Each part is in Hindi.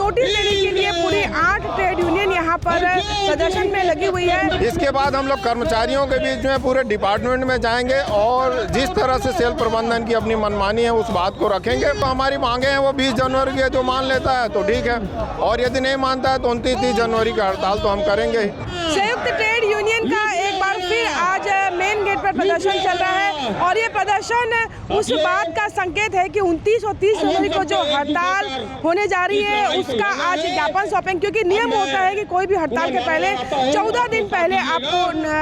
नोटिस देने के लिए पूरी 8 ट्रेड यूनियन यहाँ पर प्रदर्शन में लगी हुई है। इसके बाद हम लोग कर्मचारियों के बीच में पूरे डिपार्टमेंट में जाएंगे और जिस तरह से सेल प्रबंधन की अपनी मनमानी है उस बात को रखेंगे। तो हमारी मांगे हैं वो 20 जनवरी की है, जो मान लेता है तो ठीक है, और यदि नहीं मानता है तो 29-30 जनवरी की हड़ताल तो हम करेंगे ही। संयुक्त ट्रेड यूनियन का एक बार फिर आज मेन गेट पर प्रदर्शन चल रहा है और ये प्रदर्शन उस बात का संकेत है कि 29 और 30 जनवरी को जो हड़ताल होने जा रही है उसका आज ज्ञापन सौंपेंगे, क्योंकि नियम होता है कि कोई भी हड़ताल के पहले 14 दिन पहले आपको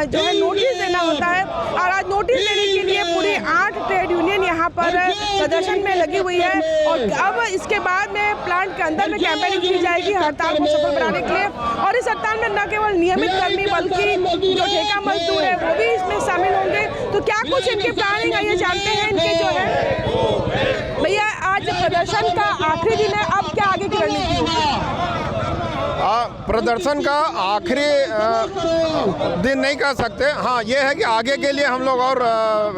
जो है नोटिस देना होता है। और आज नोटिस देने के लिए पूरी 8 ट्रेड यूनियन यहाँ पर प्रदर्शन में लगी हुई है और अब इसके बाद में प्लांट के अंदर में कैंपेनिंग की जाएगी हड़ताल को सफल बनाने के लिए। और इस हड़ताल में न केवल नियमित कर्मी बल्कि जो ठेका मजदूर है वो भी इसमें शामिल होंगे। तो क्या कुछ इनके प्लानिंग है ये जानते हैं इनके जो है। भैया आज प्रदर्शन का आखिरी दिन है, अब क्या आगे की रणनीति होगी? प्रदर्शन का आखिरी दिन नहीं कह सकते। हाँ, ये है कि आगे के लिए हम लोग और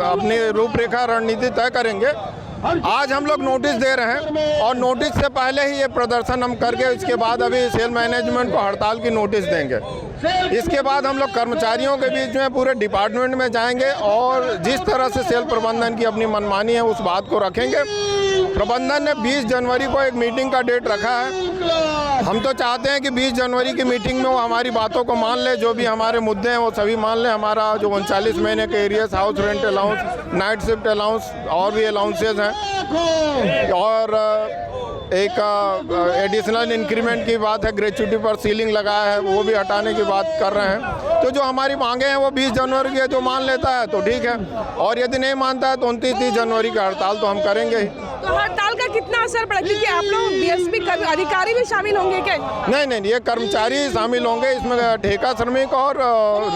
अपनी रूपरेखा रणनीति तय करेंगे। आज हम लोग नोटिस दे रहे हैं और नोटिस से पहले ही ये प्रदर्शन हम करके इसके बाद अभी सेल मैनेजमेंट को हड़ताल की नोटिस देंगे। इसके बाद हम लोग कर्मचारियों के बीच में पूरे डिपार्टमेंट में जाएंगे और जिस तरह से सेल प्रबंधन की अपनी मनमानी है उस बात को रखेंगे। प्रबंधन ने 20 जनवरी को एक मीटिंग का डेट रखा है। हम तो चाहते हैं कि 20 जनवरी की मीटिंग में वो हमारी बातों को मान ले, जो भी हमारे मुद्दे हैं वो सभी मान ले। हमारा जो 39 महीने के arrears, house rent allowance, night shift allowance और भी अलाउंसेज हैं और एक एडिशनल इंक्रीमेंट की बात है, ग्रेच्युटी पर सीलिंग लगाया है वो भी हटाने की बात कर रहे हैं। तो जो हमारी मांगे हैं वो 20 जनवरी की है, जो मान लेता है तो ठीक है, और यदि नहीं मानता है तो 29-30 जनवरी की हड़ताल तो हम करेंगे ही। तो हड़ताल का कितना असर पड़ा, क्योंकि आप लोग बीएसपी अधिकारी भी शामिल होंगे क्या? नहीं, ये कर्मचारी शामिल होंगे इसमें, ठेका श्रमिक और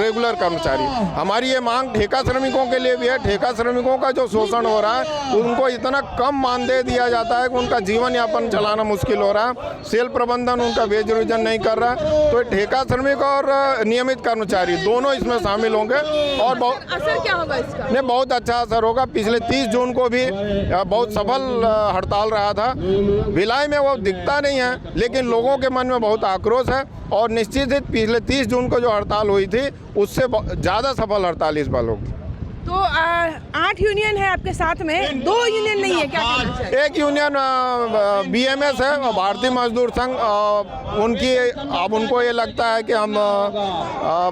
रेगुलर कर्मचारी। हमारी ये मांग ठेका श्रमिकों के लिए भी है। ठेका श्रमिकों का जो शोषण हो रहा है, उनको इतना कम मानदेय दिया जाता है कि उनका जीवन यापन चलाना मुश्किल हो रहा है। सेल प्रबंधन उनका वेज रिविजन नहीं कर रहा है, तो ठेका श्रमिक और नियमित कर्मचारी दोनों इसमें शामिल होंगे। और बहुत असर क्या होगा इसका? नहीं, बहुत अच्छा असर होगा। पिछले 30 जून को भी बहुत सफल हड़ताल रहा था। भिलाई में वो दिखता नहीं है, लेकिन लोगों के मन में बहुत आक्रोश है और निश्चित ही पिछले 30 जून को जो हड़ताल हुई थी उससे ज़्यादा सफल हड़ताल इस बार होगी। तो 8 यूनियन है आपके साथ में, 2 यूनियन नहीं है क्या? एक यूनियन बीएमएस है, भारतीय मजदूर संघ। अब उनको ये लगता है कि हम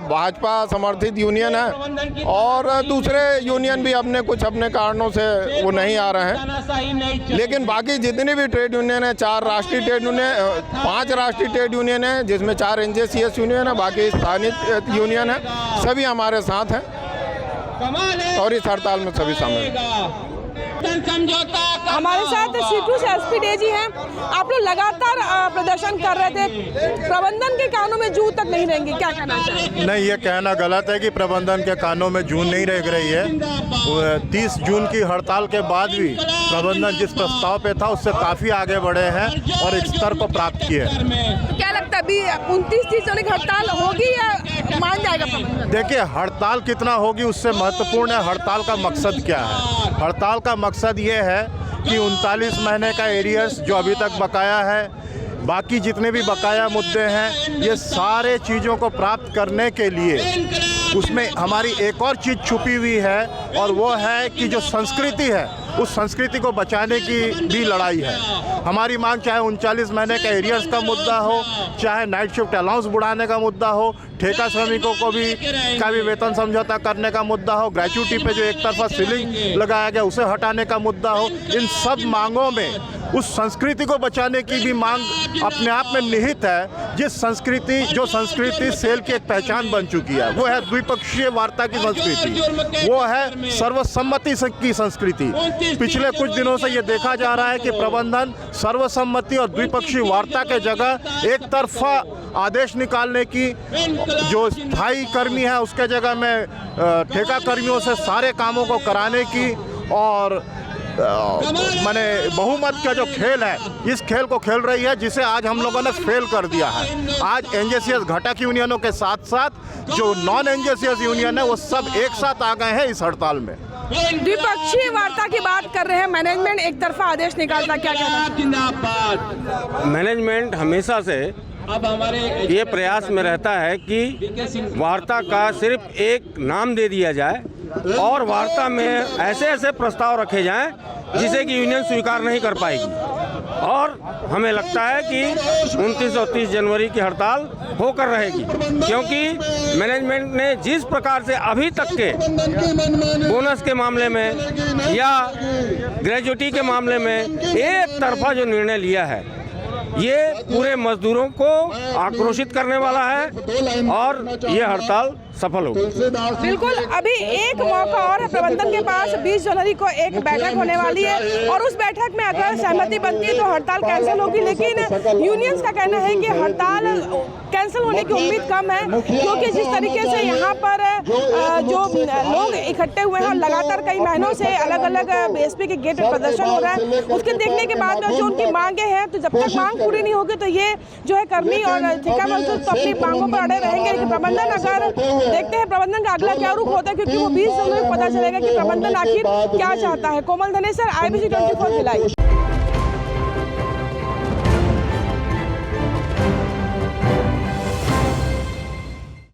भाजपा समर्थित यूनियन है, और दूसरे यूनियन भी अपने कारणों से वो नहीं आ रहे हैं। लेकिन बाकी जितनी भी ट्रेड यूनियन है, 4 राष्ट्रीय ट्रेड यूनियन, 5 राष्ट्रीय ट्रेड यूनियन है, जिसमें 4 NJCS यूनियन है, बाकी स्थानीय यूनियन है, सभी हमारे साथ हैं और इस हड़ताल में सभी शामिल हैं। हमारे साथ सीटू से एसपी डेजी हैं। आप लोग लगातार प्रदर्शन कर रहे थे, प्रबंधन के कानों में जूं तक नहीं रहेंगे, क्या कहना चाहिए? नहीं, ये कहना गलत है कि प्रबंधन के कानों में जूं नहीं रह रही है। 30 जून की हड़ताल के बाद भी प्रबंधन जिस प्रस्ताव पे था उससे काफ़ी आगे बढ़े हैं और एक स्तर को प्राप्त किए हैं। तो क्या लगता है अभी 29-30 जनवरी की हड़ताल होगी या मान जाएगा प्रबंधन? देखिए, हड़ताल कितना होगी उससे महत्वपूर्ण है हड़ताल का मकसद क्या है। हड़ताल का मकसद ये है कि 39 महीने का एरियर्स जो अभी तक बकाया है, बाकी जितने भी बकाया मुद्दे हैं, ये सारे चीज़ों को प्राप्त करने के लिए उसमें हमारी एक और चीज़ छुपी हुई है, और वो है कि जो संस्कृति है उस संस्कृति को बचाने की भी लड़ाई है। हमारी मांग चाहे 39 महीने का एरियर्स का मुद्दा हो, चाहे नाइट शिफ्ट अलाउंस बढ़ाने का मुद्दा हो, ठेका श्रमिकों को भी वेतन समझौता करने का मुद्दा हो, ग्रेच्युटी पे जो एक तरफा सीलिंग लगाया गया उसे हटाने का मुद्दा हो, इन सब मांगों में उस संस्कृति को बचाने की भी मांग अपने आप में निहित है। जो संस्कृति सेल की एक पहचान बन चुकी है, वो है द्विपक्षीय वार्ता की संस्कृति, वो है सर्वसम्मति की संस्कृति। पिछले कुछ दिनों से ये देखा जा रहा है कि प्रबंधन सर्वसम्मति और द्विपक्षीय वार्ता के जगह एक तरफा आदेश निकालने की, जो स्थायी कर्मी है उसके जगह में ठेका कर्मियों से सारे कामों को कराने की, और माने बहुमत का जो खेल है, इस खेल को खेल रही है, जिसे आज हम लोगों ने फेल कर दिया है। आज NJCS घटक यूनियनों के साथ साथ जो नॉन NJCS यूनियन है वो सब एक साथ आ गए हैं इस हड़ताल में। द्विपक्षीय वार्ता की बात कर रहे हैं, मैनेजमेंट एक तरफा आदेश निकालता, क्या कहना? मैनेजमेंट हमेशा से ये प्रयास में रहता है कि वार्ता का सिर्फ एक नाम दे दिया जाए और वार्ता में ऐसे ऐसे प्रस्ताव रखे जाएं जिसे कि यूनियन स्वीकार नहीं कर पाएगी। और हमें लगता है कि 29 और 30 जनवरी की हड़ताल होकर रहेगी, क्योंकि मैनेजमेंट ने जिस प्रकार से अभी तक के बोनस के मामले में या ग्रेजुएटी के मामले में एक तरफा जो निर्णय लिया है, ये पूरे मजदूरों को आक्रोशित करने वाला है और ये हड़ताल सफल होगी। बिल्कुल, अभी एक मौका और है प्रबंधन के पास। 20 जनवरी को एक बैठक होने वाली है और उस बैठक में अगर सहमति बनती है तो हड़ताल कैंसिल होगी, लेकिन यूनियंस का कहना है कि हड़ताल कैंसिल होने की उम्मीद कम है, क्योंकि जिस तरीके से यहाँ पर जो लोग इकट्ठे हुए हैं, लगातार कई महीनों से अलग अलग बीएसपी के गेट पर प्रदर्शन हो रहा है, उसके देखने के बाद जो उनकी मांगे हैं, तो जब तक मांग पूरी नहीं होगी तो ये जो है कर्मी और ठेका मजदूर तो अपनी मांगों पर अड़े रहेंगे। लेकिन प्रबंधन, अगर देखते हैं प्रबंधन का अगला क्या रुख होता है, क्योंकि वो 20 जनवरी को पता चलेगा कि प्रबंधन आखिर क्या चाहता है। कोमल धनेसर, IBC 24 भिलाई।